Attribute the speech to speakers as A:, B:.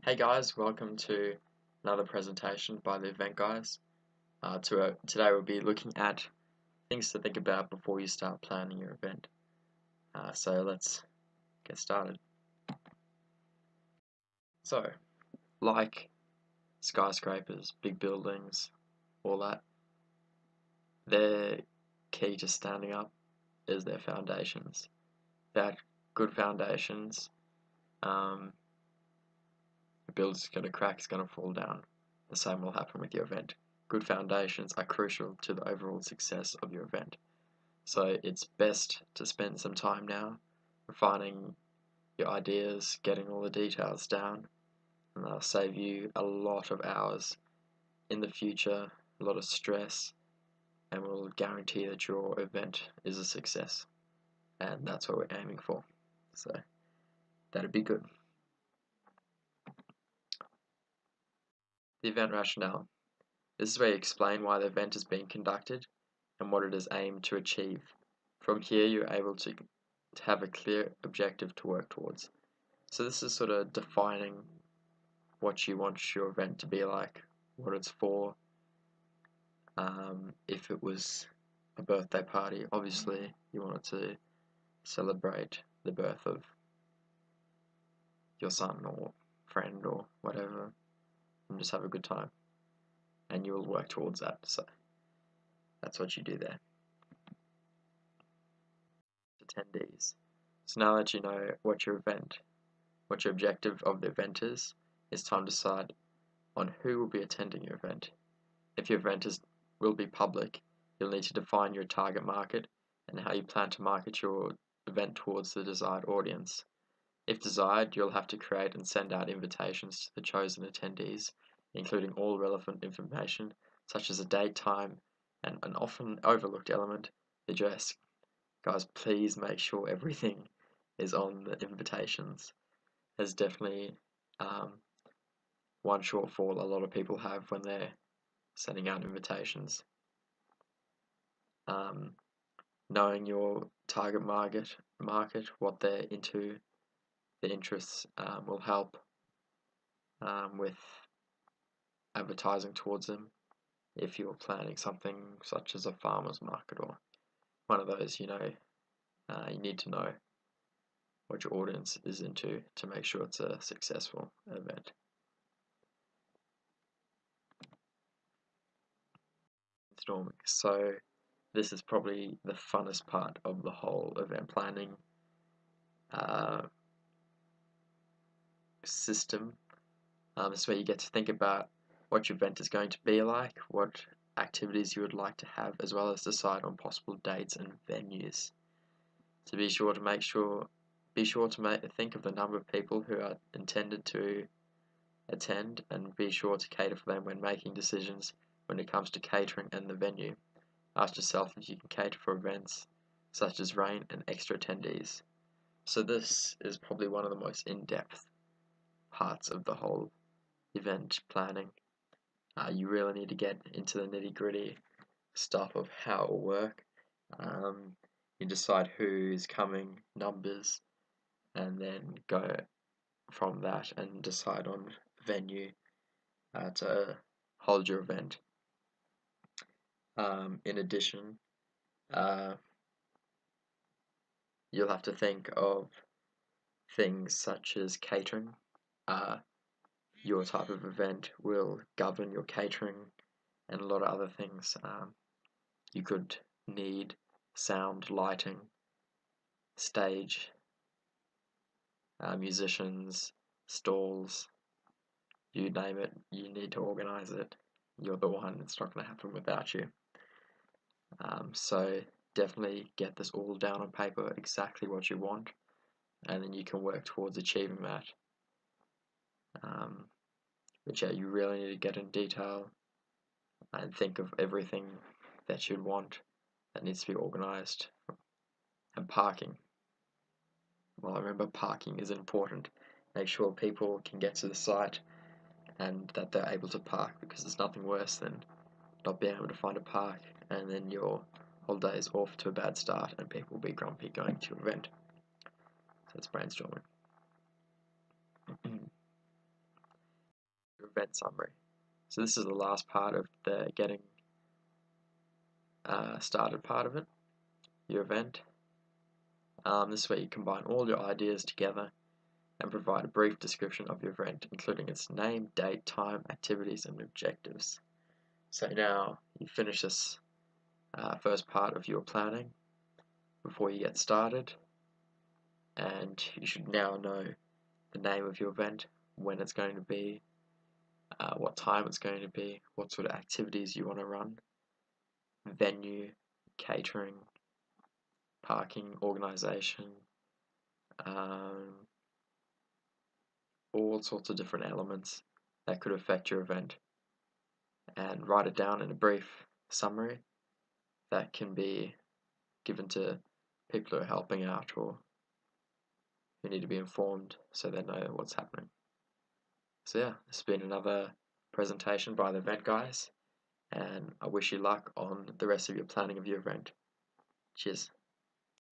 A: Hey guys, welcome to another presentation by the Event Guys. Today we'll be looking at things to think about before you start planning your event. So let's get started. So, like skyscrapers, big buildings, all that, their key to standing up is their foundations. Without good foundations, the building's going to crack, it's going to fall down. The same will happen with your event. Good foundations are crucial to the overall success of your event. So it's best to spend some time now refining your ideas, getting all the details down, and that'll save you a lot of hours in the future, a lot of stress, and will guarantee that your event is a success. And that's what we're aiming for. So that'd be good. The event rationale. This is where you explain why the event is being conducted and what it is aimed to achieve. From here, you're able to have a clear objective to work towards. So this is sort of defining what you want your event to be like, what it's for. If it was a birthday party, obviously you want it to celebrate the birth of your son or friend or whatever, and just have a good time. And you will work towards that. So that's what you do there. Attendees. So now that you know what your objective of the event is, it's time to decide on who will be attending your event. If your event will be public, you'll need to define your target market and how you plan to market your event towards the desired audience. If desired, you'll have to create and send out invitations to the chosen attendees, including all relevant information such as a date, time, and an often overlooked element, the dress. Guys, please make sure everything is on the invitations. There's definitely one shortfall a lot of people have when they're sending out invitations. Knowing your target market, what they're into, the interests, will help with advertising towards them. If you're planning something such as a farmer's market or one of those, you need to know what your audience is into to make sure it's a successful event. Brainstorming. So this is probably the funnest part of the whole event planning system. It's where you get to think about what your event is going to be like, what activities you would like to have, as well as decide on possible dates and venues. So be sure to think of the number of people who are intended to attend, and be sure to cater for them when making decisions when it comes to catering and the venue. Ask yourself if you can cater for events such as rain and extra attendees. So this is probably one of the most in-depth parts of the whole event planning. You really need to get into the nitty-gritty stuff of how it will work. You decide who's coming, numbers, and then go from that and decide on venue to hold your event. In addition, you'll have to think of things such as catering. Your type of event will govern your catering and a lot of other things. You could need sound, lighting, stage, musicians, stalls, you name it, you need to organize it. You're the one, it's not going to happen without you. So definitely get this all down on paper, exactly what you want, and then you can work towards achieving that. But yeah, you really need to get in detail and think of everything that you'd want that needs to be organized. And parking. Well, remember, parking is important. Make sure people can get to the site and that they're able to park, because there's nothing worse than not being able to find a park and then your whole day is off to a bad start and people will be grumpy going to your event. So it's brainstorming. event summary. So this is the last part of the getting started part of it, your event. This is where you combine all your ideas together and provide a brief description of your event, including its name, date, time, activities, and objectives. So now you finish this first part of your planning before you get started, and you should now know the name of your event, when it's going to be, what time it's going to be, what sort of activities you want to run, venue, catering, parking, organisation, all sorts of different elements that could affect your event, and write it down in a brief summary that can be given to people who are helping out or who need to be informed so they know what's happening. So yeah, this has been another presentation by the event guys, and I wish you luck on the rest of your planning of your event. Cheers.